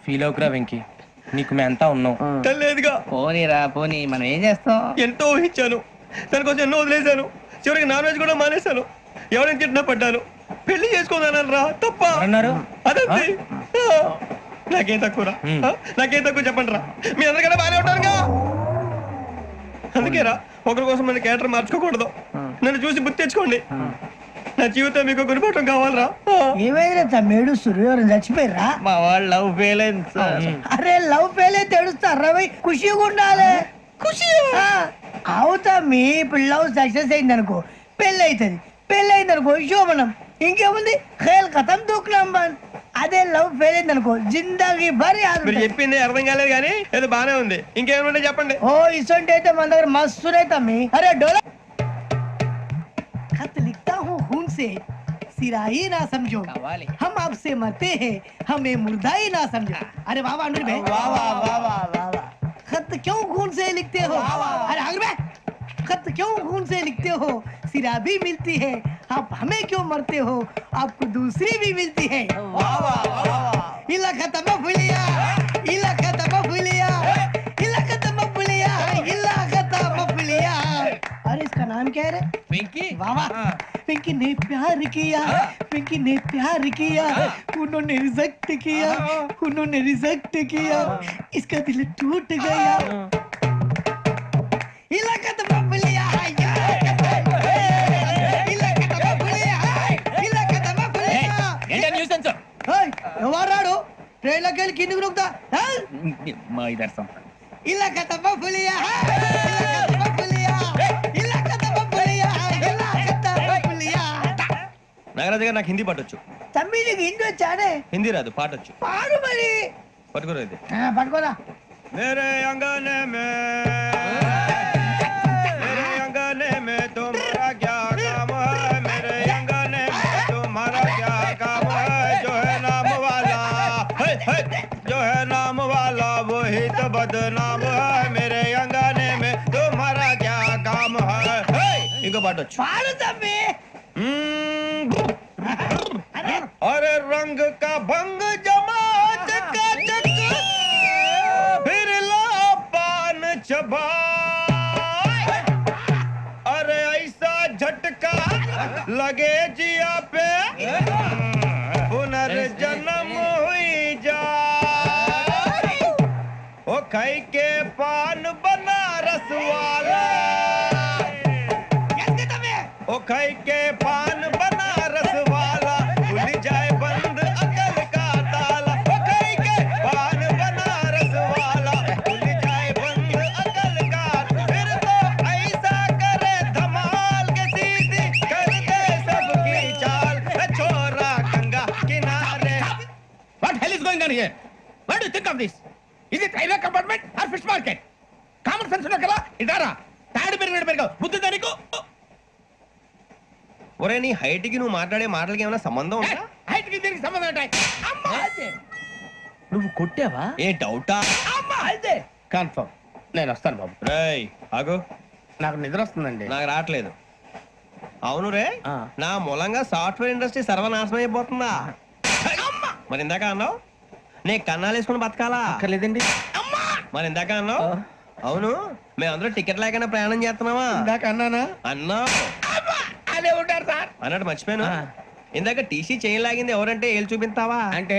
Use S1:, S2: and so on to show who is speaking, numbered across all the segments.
S1: Feel అవుకురా Venky, నీకు మేమంతా ఉన్నాం.
S2: లేదుగా.
S3: పోనీరా పోనీ, మనం ఏం చేస్తాం?
S2: ఎంతో ఊహించాను, దానికోసం ఎన్నో వదిలేశాను. చివరికి నాన్ వెజ్ కూడా మానేశాను. ఎవరైనా తిట్టినా పడ్డాను. పెళ్లి చేసుకోదానని రా తప్ప
S1: అన్నారు.
S2: అదంతే. నాకేం తక్కువ రా, నాకేం తక్కువ చెప్పండి రా. మీ అందరికన్నా బాగానే ఉంటారుగా. అందుకే రా, ఒకరి కోసం మన క్యారెక్టర్ మార్చుకోకూడదు. నన్ను చూసి గుర్తు తెచ్చుకోండి. నా జీవితం మీకు గురిపటం కావాలరా.
S4: ఏమైనా తమ్మేడు సూర్యవరం చచ్చిపోయిరా?
S3: మా వాళ్ళు లవ్ ఫెయిల్ అయింది సార్.
S4: అరే లవ్ ఫెయిల్ అయితే ఏడుస్తారా? ఖుషిగా ఉండాలి. ఖుషి అవుతా. మీ ఇప్పుడు లవ్ సక్సెస్ అయింది అనుకో, పెళ్ళి అవుతుంది. పెళ్ళి అయింది అనుకో శోభనం. ఇంకేముంది, ఖేల్ కథం దూకునాం బాన్. అదే లవ్ ఫెయిల్ అయింది అనుకో జిందాగీ భారీ.
S2: మీరు చెప్పింది అర్థం కాలేదు కానీ ఏదో బానే ఉంది. ఇంకేమైనా చెప్పండి.
S4: ఓ ఇసొంటి అయితే మన దగ్గర మస్తు తమ్మి. అరే డోలా खत लिखता हूँ खून से, सिरा ही ना समझो, हम आपसे मरते हैं, हमें मुर्दा ही ना समझो. अरे वाह वाह अनुर भाई, वाह वाह वाह वाह वाह. खत क्यों खून से लिखते हो? अरे अनुर भाई, खत क्यों खून से लिखते हो? सिरा भी मिलती है, आप हमें क्यों मरते हो? आपको दूसरी भी मिलती है. वाह वाह वाह. इला खत्म फुलिया, इला खत्म फुलिया, इला खत्म फुलिया, इला खत्म फुलिया. अरे इसका नाम क्या है रे?
S3: వెంకీ.
S4: वाह पिंकी ने प्यार किया, पिंकी ने प्यार किया, उन्होंने रिजेक्ट किया, उन्होंने रिजेक्ट किया, इसका दिल टूट गया. इलाका तो बबलिया है, इलाका तो बबलिया है, इलाका तो बबलिया.
S3: ఏంటా న్యూసెన్స్?
S4: ओए ఎవరాడు ట్రైన్ లోకి వెళ్ళి కిందికి నొక్కుతా.
S3: మా ఇదర్సం.
S4: ఇలాకా तो बबलिया है, इलाका तो बबलिया, इलाका तो बबलिया है, इलाका तो बबलिया.
S2: నాగరాజు గారు నాకు హిందీ పాటొచ్చు.
S4: తమ్మి నీకు హిందీ వచ్చానే?
S2: హిందీ రాదు, పాటొచ్చు.
S4: పాడు మరి.
S2: పట్టుకోరు అయితే.
S4: పట్టుకోరా.
S2: मेरे अंगने में, मेरे अंगने में तुम्हारा क्या काम है? मेरे अंगने में तुम्हारा क्या काम है? जो है नाम वाला, जो है नाम वाला वही तो बदनाम है. मेरे अंगने में तुम्हारा क्या काम है? इनको बाटो.
S4: పాడు తమ్మి.
S2: अरे रंग का भंग जमा चकाचक, फिर ला पान चबा. अरे ऐसा झटका लगे जिया पे, पुनर्जन्म हुई जा. ओ खाई के पान बनारस वाला, ओ खाई के पान बनारस वाला, खुल जाए बंद अकल का ताला. ओ खाई के पान बनारस वाला, खुल जाए बंद अकल का. फिर तो ऐसा करे धमाल के सीधी कर दे सबकी चाल. छोरा गंगा किनारे.
S3: What hell is going on here? What do you think of this? Is it railway compartment or fish market? Common sense ఉన్నా కదా ఇదారా. తాడు పెరిగాడు బుద్ధి దానికి.
S2: ఒరే నీ హైట్ కి నువ్వు మాట్లాడే మాటలకి ఏమైనా సంబంధం ఉందా?
S3: హైట్ కి దీనికి సంబంధం ఉంటాయి. అమ్మా అదే. నువ్వు కొట్టావా?
S2: ఏ డౌటా?
S3: అమ్మా అదే. కన్ఫర్మ్. నేను వస్తాను బాబు.
S2: రేయ్ ఆగు.
S3: నాకు నిద్ర వస్తుందండి.
S2: నాకు రావట్లేదు. అవును రే, నా మూలంగా సాఫ్ట్వేర్ ఇండస్ట్రీ సర్వనాశనం అయిపోతుందా? మరి ఇందాక అన్నావు నే కన్నాలు వేసుకుని బతకాలా?
S3: అక్కర్లేదండి.
S2: మరి ఇందాక అన్నావు అవును మేమందరూ టికెట్ లేకుండా ప్రయాణం చేస్తున్నావా?
S3: ఇందాక అన్నానా?
S2: అన్నావు.
S3: అదే ఉంటారు సార్.
S2: అన్నట్టు మర్చిపోయాను. ఇందాక టీసీ చైన్ లాగింది ఎవరంటే ఏళ్ళు చూపిస్తావా?
S3: అంటే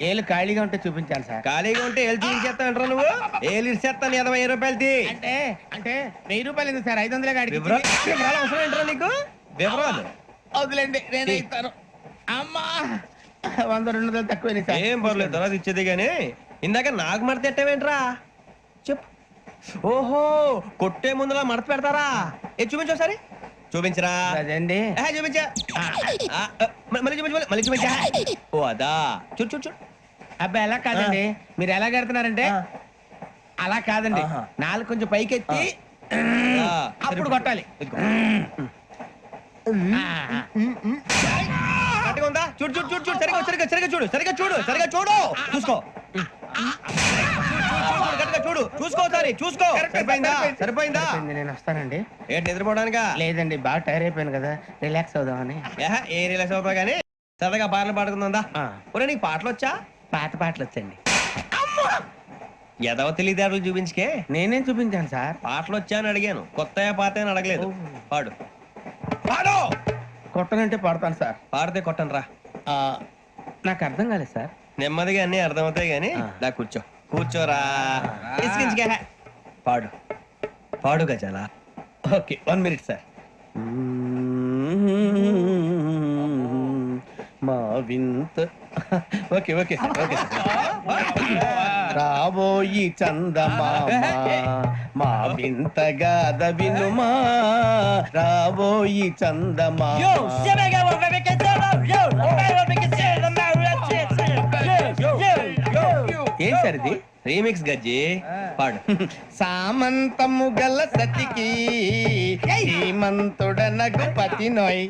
S3: ఏళ్ళు ఖాళీగా ఉంటే చూపించాలి సార్.
S2: ఖాళీగా ఉంటే ఏళ్ళు చూపించేస్తానంటారా నువ్వు? ఏళ్ళు ఇచ్చేస్తాను 20 రూపాయలది.
S3: అంటే అంటే 1000 రూపాయలు ఎందుకు సార్? 500 గాడికి.
S2: వివరాలు అవసరం ఏంటరా నీకు? వివరాలు
S3: వదిలేండి, నేనే ఇస్తాను. అమ్మా 100 200 తక్కువ సార్.
S2: ఏం పర్లేదు, తర్వాత ఇచ్చేది కానీ ఇందాక నాకు మడత ఎట్టవేంట్రా? చెప్పు. ఓహో కొట్టే ముందులా మడత పెడతారా? ఏ చూపించు ఒకసారి. చూపించరా?
S3: అదండి.
S2: చూపించా. మళ్ళీ చూపించు, మళ్ళీ చూపించా. ఓ అదా. చూడు చూడు చూడు.
S3: అబ్బాయి ఎలా కాదండి, మీరు ఎలా కడుతున్నారంటే అలా కాదండి. నాలుగు కొంచెం పైకెత్తి అప్పుడు కొట్టాలి.
S2: కరెక్ట్గా ఉందా? చూడు చూడు చూడు చూడు. సరిగా సరిగా సరిగా చూడు, సరిగా చూడు, సరిగా చూడు. చూసుకో. చూడు చూసుకో, సరే చూసుకో. సరిపోయిందా? సరిపోయిందా?
S3: నేను వస్తానండి.
S2: ఏంటి నిద్రపోవడానికా?
S3: లేదండి, బాగా టైర్ అయిపోయాను కదా, రిలాక్స్ అవుదామని.
S2: ఏ రిలాక్స్ అవుతావు కానీ సరదాగా పాటలు పాడుకుందా? ఒరే నీకు పాటలు వచ్చా?
S3: పాత పాటలు వచ్చండి.
S2: ఎదవ తెలివితేటలు చూపించుకే.
S3: నేనేం చూపించాను సార్?
S2: పాటలు వచ్చాయని అడిగాను, కొత్త పాత అని అడగలేదు. పాడు.
S3: పాడు. కొట్టనంటే పాడతాను సార్.
S2: పాడితే కొట్టను రా.
S3: నాకు అర్థం కాలేదు సార్.
S2: నెమ్మదిగా అన్ని అర్థమవుతాయి గానీ దా కూర్చో. కూర్చోరా. ఇసికించుకే. పాడు పాడు గజాల.
S3: Okay 1 minute sir. మా వింత ఓకే ఓకే సార్ ఓకే రాబోయి చందమామ మా వింత గాథ వినుమా రాబోయి చందమామ. ఏం సార్ ఇది?
S2: రీమిక్స్ గజ్జి. పాడు.
S3: సామంతము గల సతికి హేమంతుడనగు పతి నోయ్.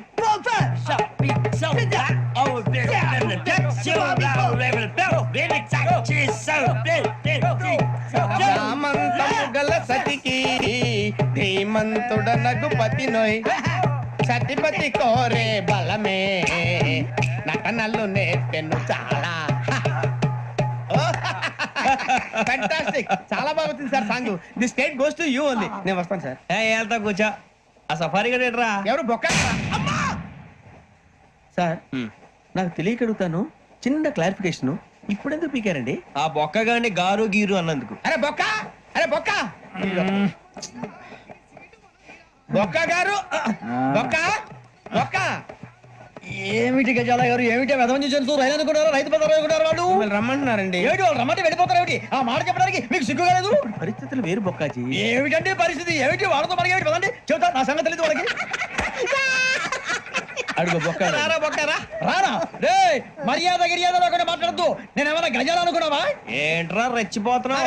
S3: సామంతము గల సతికి ధీమంతుడనగు పతి నోయ్. సతిపతి కోరే బలమే నటనలు నేర్పెను చాలా. ఫ్యాంటాస్టిక్, చాలా బాగా వచ్చింది sir song. The state goes to you only. నేను వస్తాను సార్.
S2: వెళ్తా కూర్చో. ఆ సఫారీ గడేట్రా.
S3: ఎవరు బొక్క సార్? నాకు తెలియక అడుగుతాను, చిన్న క్లారిఫికేషన్. ఇప్పుడు ఎందుకు పీకారండి?
S2: ఆ బొక్కగాని గారు గీరు అన్నందుకు.
S3: అరే బొక్క, అరే బొక్క, బొక్క గారు, బొక్క బొక్క.
S5: ఏమిటి గజాల గారు, ఏమిటి వెదవం చూసాను రైలు అనుకున్నారు, రైతు బజార్ అనుకున్నారు వాళ్ళు.
S3: మిమ్మల్ని రమ్మంటున్నారండి.
S5: ఏమిటి వాళ్ళు రమ్మంటే వెళ్ళిపోతారు ఏమిటి? ఆ మాట చెప్పడానికి మీకు సిగ్గు కాలేదు?
S3: పరిస్థితులు వేరు బొక్కాజీ.
S5: ఏమిటంటే పరిస్థితి ఏమిటి? వాళ్ళతో మనకి ఏమిటి పదండి చెబుతా, నా సంగతి తెలియదు వాళ్ళకి.
S3: అడుగు బొక్క.
S2: రారా బొక్కరా.
S5: రానా రే, మర్యాద గిర్యాద లేకుండా మాట్లాడద్దు. నేను ఏమైనా గజాలు అనుకున్నావా?
S2: ఏంట్రా రెచ్చిపోతున్నావు?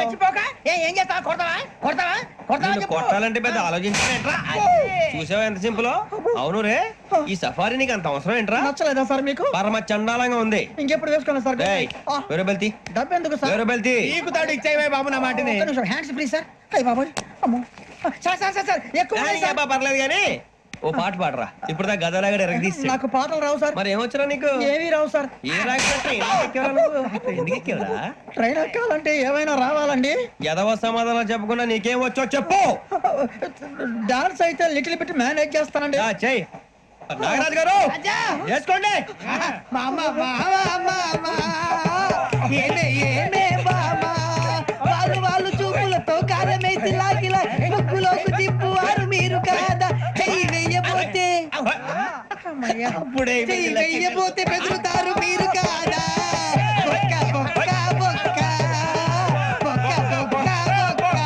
S5: ఏం చేస్తా? కొడతావా కొడతావా కొడతావా
S2: నిన్ను కొట్టాలంటే పెద్ద ఆలోచించా. చూసావా ఎంత సింపుల్. అవును రే, ఈ సఫారీ నీకు అంత అవసరం ఏంట్రా?
S5: నచ్చలేదా సార్ మీకు?
S2: పరమ చండాలంగా ఉంది.
S5: ఇంకెప్పుడు వేసుకోండి సార్.
S2: వేరే బెల్తి,
S5: డబ్బు ఎందుకు సార్?
S2: వేరే బెల్తి.
S3: నీకు తాడు ఇచ్చాయి బాబు నా మాటని.
S5: Hands free sir. అయ్యి బాబోయ్, అమ్మో సార్ సార్ సార్ సార్ ఎక్కువ ఉన్నాయి సార్.
S2: పర్లేదు కానీ ఓ పాట పాడరా. ఇప్పుడు దా గదలాగడ ఎరగదీసి.
S5: నాకు పాటలు రావు సార్.
S2: మరి ఏమొచ్చరా నీకు?
S5: ఏమీ రావు సార్.
S2: ఏ రాకపోతే ఎందుకు ఎక్కేవరా?
S5: ట్రైన్ ఎక్కాలంటే ఏమైనా రావాలండి.
S2: ఎదవ సమాధానం చెప్పకుండా నీకేం వచ్చో చెప్పు.
S5: డాన్స్ అయితే లిటిల్ బిట్ మేనేజ్ చేస్తానండి.
S2: చెయ్యి. నాగరాజు గారు చేసుకోండి.
S4: ఏమే ఏమే బామా వాళ్ళు వాళ్ళు చూపులతో కారమేసి లాగిలా ముక్కులోకి తిప్పువారు మీరు కాదా? చెయ్యి వెయ్యబోతే
S3: అప్పుడే
S4: చెయ్యి వెయ్యబోతే బెదురుతారు మీరు కాదా? బొక్క బొక్క బొక్క బొక్క బొక్క బొక్క.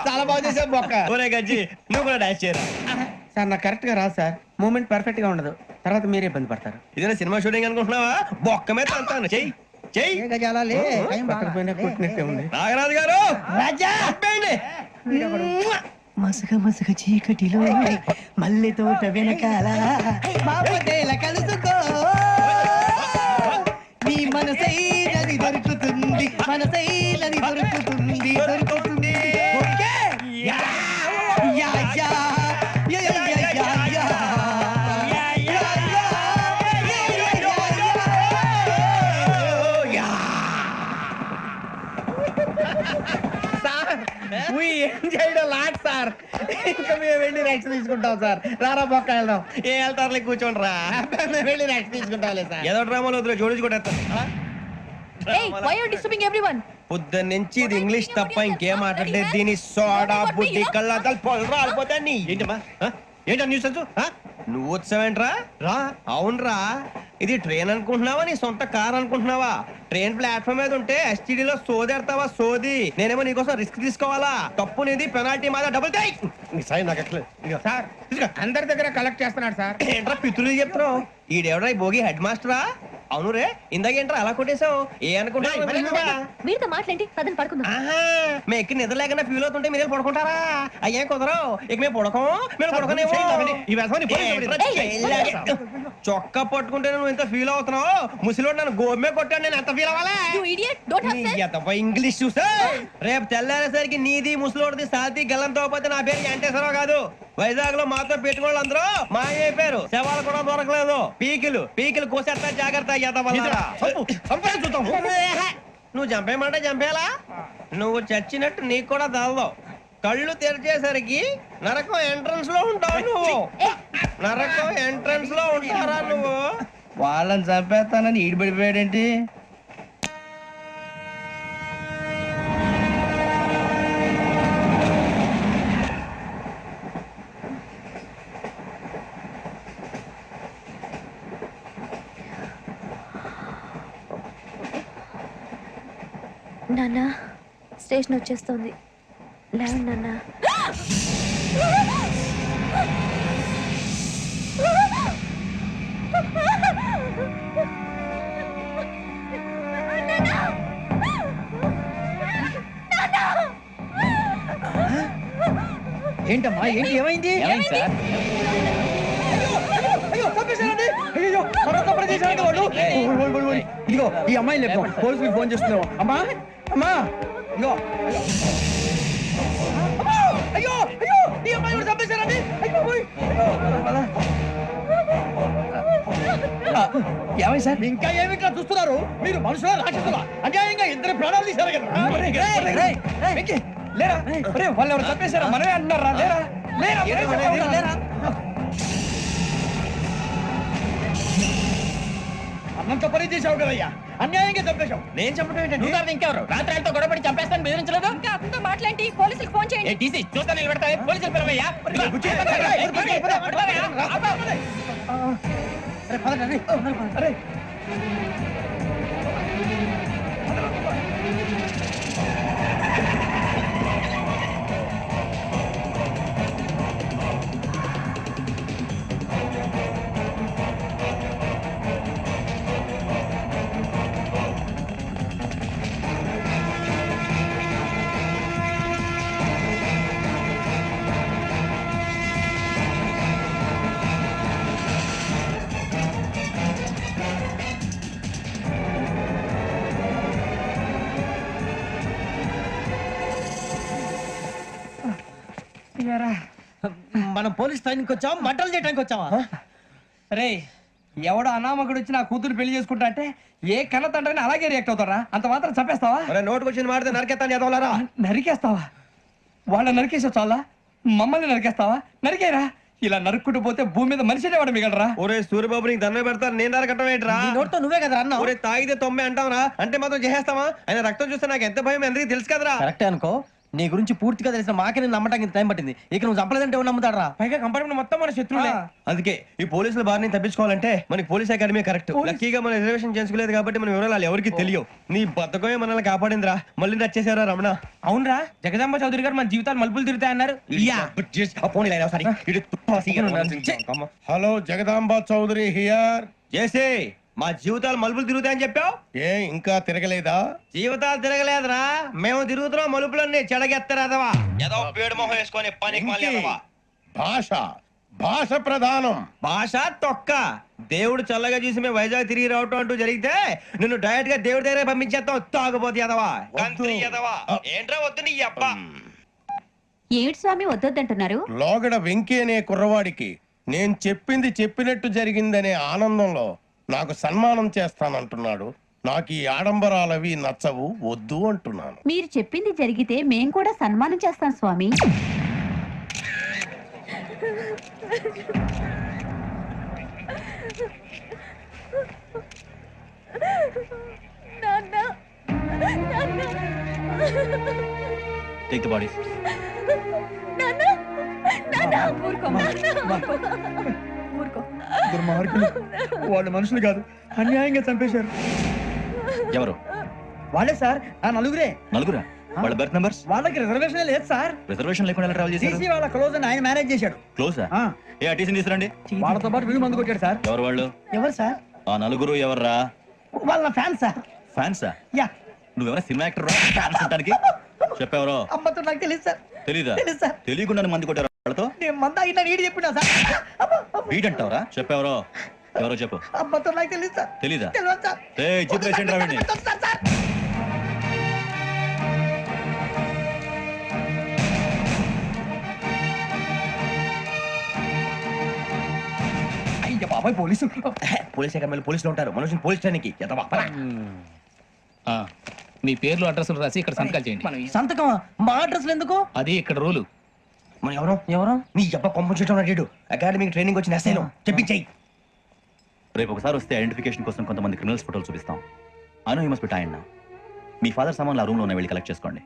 S3: చాలా బాగా చేసావు బొక్క.
S2: ఒరే గజ్జి, నువ్వు కూడా డాన్స్ చేయరా.
S3: సార్ నాకు కరెక్ట్ గా రాదు సార్. మూమెంట్ పర్ఫెక్ట్ గా ఉండదు, తర్వాత మీరే ఇబ్బంది పడతారు.
S2: ఇదేనా సినిమా షూటింగ్ అనుకుంటున్నావా? బొక్క మీద అంటాను. చెయ్యి చెయ్యి.
S5: ఏ గజాలాలే, టైం బాగా.
S3: పక్కన పోయినా కొట్టినట్టే ఉంది.
S2: నాగరాజు గారు
S5: రాజా
S2: ఆపేయండి.
S4: మసక మసక చీకటిలో మల్లె తోట వెనకాల మాపదేల కలుసుకో నీ మనసైనది దొరుకుతుంది, మనసైనది దొరుకుతుంది దొరుకుతుంది. Okay? Yeah yeah yeah yeah yeah yeah yeah yeah.
S3: Sir we enjoyed a lot, sir. ఇంకా మేము వెళ్ళి రెస్ట్ తీసుకుంటాం సార్. రారా బొక్క వెళ్దాం.
S2: ఏ వెళ్తారులే, కూర్చోండి రా.
S3: మేము వెళ్ళి రెస్ట్ తీసుకుంటాంలే సార్.
S2: ఏదో డ్రామాలో వద్దు, జోడించి కొట్టేస్తా.
S6: Hey, why are you disturbing everyone?
S2: పొద్దున్న నుంచి ఇది ఇంగ్లీష్ తప్ప ఇంకేం మాట్లాడలేదు. దీని సోడా బుద్ధి కళ్ళ పొలు రాలిపోతా. నీ ఏంటమ్మా ఏంటా న్యూస్ నువ్వు వచ్చావేంట్రా? రా. అవునరా, ఇది ట్రైన్ అనుకుంటున్నావా నీ సొంత కార్ అనుకుంటున్నావా? ట్రైన్ ప్లాట్ఫామ్ మీద ఉంటే STD లో సోదేడతావా సోది. నేనేమో నీకోసం రిస్క్ తీసుకోవాలా? తప్పు నీది, పెనాల్టీ మాదా, డబుల్ టై.
S3: సార్ అందరి దగ్గర కలెక్ట్ చేస్తున్నాడు సార్.
S2: ఏంట్రా పితులు చెప్తున్నావు? ఈడెవడ్రా ఈ భోగి హెడ్ మాస్టరా? అవును రే, ఇందాకేంట్రా అలా కొట్టేశావు? ఏ అనుకుంటావు?
S6: వీరితో మాట్లాడి పదని పడుకుందాం.
S2: మేము ఎక్కి నిద్ర లేకుండా ఫీల్ అవుతుంటే మీరు పడుకుంటారా? అయ్యేం కుదరవు. ఇక మేము పడకం, మేము పడకనేమో. చొక్కా పట్టుకుంటే నువ్వు ఎంత ఫీల్ అవుతున్నావు? ముసలివాడు నన్ను గోమే కొట్టాడు, నేను ఎంత ఫీల్ అవ్వాలా?
S6: You idiot, don't have sense.
S2: English చూసా రేపు తెల్లారేసరికి నీది ముసలోడిది సాతి గల్లంతో పోతే నా పేరు వెంకటేశ్వరరావు కాదు. వైజాగ్ లో మాతో పెట్టుకోళ్ళు అందరూ మాయైపోయారు. శవాలు కూడా దొరకలేదు. పీకిలు కోసేస్తా జాగ్రత్త. నువ్వు చంపేయమంటే చంపేలా? నువ్వు చచ్చినట్టు నీకు కూడా తగదు. కళ్ళు తెరిచేసరికి నరకం ఎంట్రన్స్ లో ఉంటావు నువ్వు. నరకం ఎంట్రన్స్ లో ఉంటారా నువ్వు?
S5: వాళ్ళని చంపేస్తానని ఈడిపడిపోయాడేంటి?
S6: నాన్న స్టేషన్ వచ్చేస్తుంది. లేవండి నాన్న.
S5: ఏంటమ్మా ఏంటి ఏమైంది?
S1: సార్
S5: అయ్యో చంపేశారండి. అయ్యో మరో తప్పుడు చేశారండి వాళ్ళు. ఇదిగో ఈ అమ్మాయిని లేపు, పోలీసులకు ఫోన్ చేస్తున్నావు. అమ్మా అమ్మా ఇదిగో. అమ్మా! అయ్యో అయ్యో ఈ అమ్మాయి కూడా చంపేశారండి. అయ్యో పోయ్. ఏమై సార్ ఇంకా ఏమిట్లా చూస్తున్నారు? మీరు మనుషుల రాక్షసులా? అన్యాయంగా ఇద్దరు ప్రాణాలు తీశారు కదా. లేరా వాళ్ళు ఎవరు చంపేశారా? మనమే అంటున్నారా? లేరా లేరా అన్నంత పని చేసావు కదయ్యా, అన్యాయంగా చంపేశావు.
S2: నేను చెప్పడం ఏంటంటే
S1: ఇంకెవరు రాత్రి ఆయనతో గొడవపడి చంపేస్తాను బెదిరించలేదు.
S6: ఇంకా అతనితో మాట్లాడి పోలీసులకు ఫోన్ చేయండి.
S1: టీసీ చూస్తా నిలబెడతా. పోలీసులు పిలవయ్యా.
S5: అరే మనం పోలీస్ ట్రైనింగ్కి వచ్చాం, మంటలు చేయడానికి వచ్చావా? రే ఎవడో అనామకుడు వచ్చి నా కూతురు పెళ్లి చేసుకుంటా అంటే ఏ కన్న తండ్రిని అలాగే రియాక్ట్ అవుతారా? అంత మాత్రం చంపేస్తావా?
S2: నోటుకు వచ్చింది మాడితే నరికేస్తాను చదవాలరా.
S5: నరికేస్తావా? వాళ్ళ నరికేసా చాలా, మమ్మల్ని నరికేస్తావా? నరికేరా. ఇలా నరుక్కుంటూ పోతే భూమి మీద మనిషినే వాడు మిగలరా.
S2: ఒరే సూర్యబాబు నీకు దండ పెడతాను, నేను నరకటం ఏంట్రా?
S5: నోటితో నువ్వే కదా అన్నా.
S2: ఒరే తాగితే తొమ్మే అంటావరా? అంటే మాత్రం చేసేస్తావా? ఆయన రక్తం చూస్తే నాకు ఎంత భయం అందరికీ తెలుసు కదరా.
S5: కరెక్టే అనుకో, నీ గురించి పూర్తిగా తెలిసిన మాకే నేను నమ్మటానికి ఇంత టైం పట్టింది. ఇక నువ్వు చంపలేదంటే ఎవరు నమ్ముతాడరా?
S1: పైగా కంపార్ట్మెంట్ మొత్తం మన శత్రువులే.
S2: అందుకే ఈ పోలీసుల బారిని తప్పించుకోవాలంటే మనకి పోలీస్ అకాడమీ కరెక్ట్. లక్కీగా మనం రిజర్వేషన్ చేసుకోలేదు కాబట్టి మన వివరాలు ఎవరికి తెలియవు. నీ బతకమే మనల్ని కాపాడిందిరా. మళ్ళీ నచ్చేసారా రమణ?
S1: అవునరా జగదాంబ చౌదరి గారు మన జీవితాలు మలుపులు తిరుగుతాయన్నారు.
S7: Hello Jagadamba Chowdary here.
S2: చేసే మా జీవితాలు మలుపులు తిరుగుతాయని చెప్పావు.
S7: ఏ ఇంకా తిరగలేదా?
S2: జీవితాలు తిరగలేదురా, మేము తిరుగుతున్నాం మలుపులన్నీ. చెడగెత్తరాదవా ఏదో పేడు మొహం వేసుకొని పనికి మళ్ళీ
S7: భాష ప్రధానం.
S2: భాష తొక్క. దేవుడు చల్లగా చూసి మేము వైజాగ్ తిరిగి రావటం అంటూ జరిగితే నిన్ను డైరెక్ట్ గా దేవుడి దగ్గర పంపించేస్తాం. తాగబోతు ఎదవా, కంత్రి ఎదవా. ఏంట్రా వద్దు నీ అబ్బా.
S6: ఏడు స్వామి వద్దొద్దంటున్నారు.
S7: లోగడ వెంకీ అనే కుర్రవాడికి నేను చెప్పింది చెప్పినట్టు జరిగిందనే ఆనందంలో నాకు సన్మానం చేస్తానంటున్నాడు. నాకు ఈ ఆడంబరాలవి నచ్చవు, వద్దు అంటున్నాను.
S6: మీరు చెప్పింది జరిగితే మేం కూడా సన్మానం చేస్తాం స్వామి.
S1: Take the bodies.
S5: దుర్మార్గులు, వాళ్ళు మనుషులు కాదు, అన్యాయంగా చంపేశారు.
S1: ఎవరు?
S5: వాళ్ళే సార్, ఆ నలుగురే.
S1: నలుగురా? వాళ్ళ బర్త్ నంబర్స్?
S5: వాళ్ళకి రిజర్వేషన్ లేదు సార్.
S1: రిజర్వేషన్ లేకుండా ఎలా ట్రావెల్ చేశారు?
S5: టీసీ వాళ్ళ క్లోజ్ అని ఆయన మేనేజ్ చేశాడు.
S1: క్లోజా?
S5: ఆ,
S1: ఏ టీసీని తీసుకురండి.
S5: వాళ్ళతో పాటు వీళ్ళు మందు కొట్టాడు సార్.
S1: ఎవరు వాళ్ళు?
S4: ఎవరు సార్?
S1: ఆ నలుగురు ఎవర్రా?
S4: వాళ్ళ ఫ్యాన్ సార్.
S1: ఫ్యాన్సా?
S4: యా.
S1: నువ్వెవరా సినిమా యాక్టర్ ఫ్యాన్స్ అంటానికి? చెప్పెవరో?
S4: అమ్మతో నాకు తెలియదు సార్.
S1: తెలీదా?
S4: తెలీదు సార్.
S1: తెలియకుండా మంది కొట్టారు వాళ్ళతో?
S4: నేను మంద అయినా నీడి చెప్పినా సార్.
S1: వీడంటావరా? చెప్పెవరో? ఎవరో చెప్పు.
S4: అమ్మతో నాకు తెలియదు సార్.
S1: తెలీదా?
S4: తెలియదు సార్.
S1: చిత్రేషన్ రావండి.
S4: Sir sir.
S5: బాబాయ్ పోలీసు
S2: పోలీస్ అకాడమీలో పోలీసులు ఉంటారు మనోజ్ పోలీస్ ట్రైనింగ్ ఎదవా
S3: ఆ, మీ పేర్లు అడ్రస్లు రాసి ఇక్కడ సంతకాలు చేయండి.
S5: సంతకమా మా అడ్రస్లు ఎందుకు?
S3: అది ఇక్కడ రూలు.
S2: మనం ఎవరు నీ అబ్బా కొంప చుట్టూ ఉన్నాడు అకాడమిక్ ట్రైనింగ్ వచ్చిన ఎస్ఐలో చెప్పించాయి.
S1: రేపు ఒకసారి వస్తే ఐడెంటిఫికేషన్ కోసం కొంతమంది క్రిమినల్స్ ఫోటోలు చూపిస్తాం. అను యూ మస్ట్ బి టైండ్ నౌ. మీ ఫాదర్ సామాన్లు ఆ రూమ్లో ఉన్న వెళ్ళి కలెక్ట్ చేసుకోండి.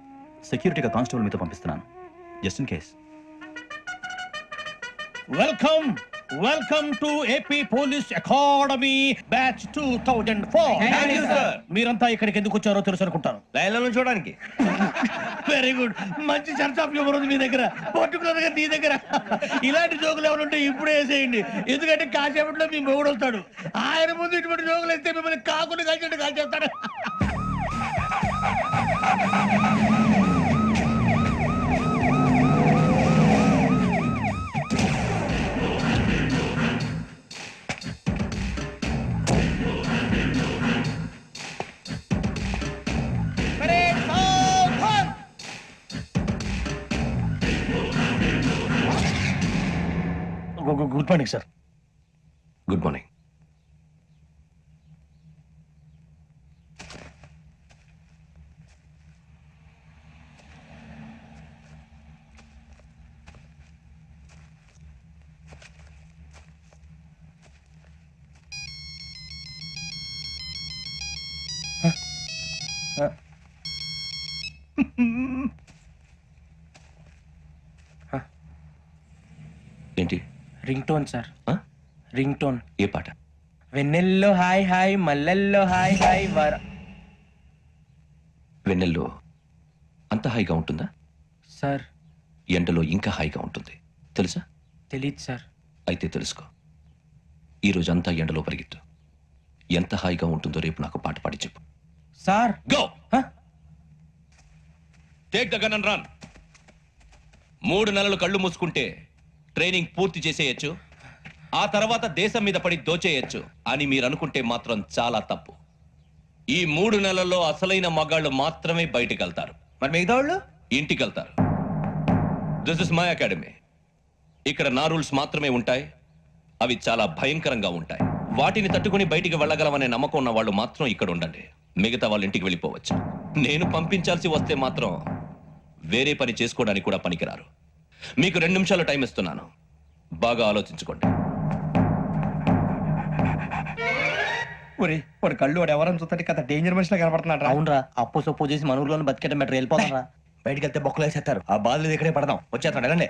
S1: సెక్యూరిటీగా కానిస్టేబుల్ మీతో పంపిస్తున్నాను, just in case.
S3: Welcome to AP police academy batch 2004. మీరంతా ఇక్కడికి ఎందుకు వచ్చారో తెలుసు అనుకుంటాను.
S2: లైన్లో చూడడానికి.
S3: వెరీ గుడ్, మంచి చర్చ ఆఫ్ హ్యూమర్ ఉంది మీ దగ్గర, పర్టికులర్ గా నీ దగ్గర. ఇలాంటి జోకులు ఏమైనా ఉంటే ఇప్పుడే వేసేయండి, ఎందుకంటే కాసేపట్లో మీ మొగుడు వస్తాడు. ఆయన ముందు ఇటువంటి జోకులు వేస్తే మిమ్మల్ని కాకుని కాల్చేట్టు కాల్చేస్తాడు.
S2: Good morning sir.
S8: Good morning. ఏంటి?
S5: రింగ్ టోన్ సార్,
S8: ఆ?
S5: Ring tone.
S8: ఏ పాట?
S5: వెన్నెల్లో హాయ్ హాయ్, మల్లెల్లో హాయ్ హాయ్ వర.
S8: వెన్నెల్లో అంత హాయిగా ఉంటుందా?
S5: సార్
S8: ఎండలో ఇంకా హాయిగా ఉంటుంది తెలుసా?
S5: తెలీదు సార్.
S8: అయితే తెలుసుకో. ఈరోజు అంతా ఎండలో పరిగెత్తు. ఎంత హాయిగా ఉంటుందో రేపు నాకు పాట పాడి చెప్పు.
S5: Sir
S8: go. Take the gun and run. 3 నెలలు కళ్ళు మూసుకుంటే ట్రైనింగ్ పూర్తి చేసేయచ్చు, ఆ తర్వాత దేశం మీద పడి దోచేయచ్చు అని మీరు అనుకుంటే మాత్రం చాలా తప్పు. ఈ 3 నెలల్లో అసలైన మగాళ్ళు మాత్రమే బయటికి వెళ్తారు.
S2: మరి మిగతా వాళ్ళు
S8: ఇంటికి వెళ్తారు. This is my academy. ఇక్కడ నా రూల్స్ మాత్రమే ఉంటాయి. అవి చాలా భయంకరంగా ఉంటాయి. వాటిని తట్టుకుని బయటికి వెళ్ళగలమనే నమ్మకం ఉన్న వాళ్ళు మాత్రం ఇక్కడ ఉండండి. మిగతా వాళ్ళు ఇంటికి వెళ్ళిపోవచ్చు. నేను పంపించాల్సి వస్తే మాత్రం వేరే పని చేసుకోవడానికి కూడా పనికిరారు. మీకు 2 నిమిషాలు టైం ఇస్తున్నాను, బాగా ఆలోచించుకోండి.
S5: ఒరే వాడు కళ్ళు వాడు ఎవరైనా చూస్తే కదా డేంజర్ మనిషిలో కనపడుతున్నాడు.
S2: అవునరా, అప్పు సొప్పు చేసి మన ఊర్లో బతికేట మెటర్ వెళ్ళిపోతారా. బయటికి వెళ్తే బొక్కలు వేసేస్తారు. ఆ బాధలు ఇక్కడే పడదాం. వచ్చేస్తాడు వెళ్ళండి.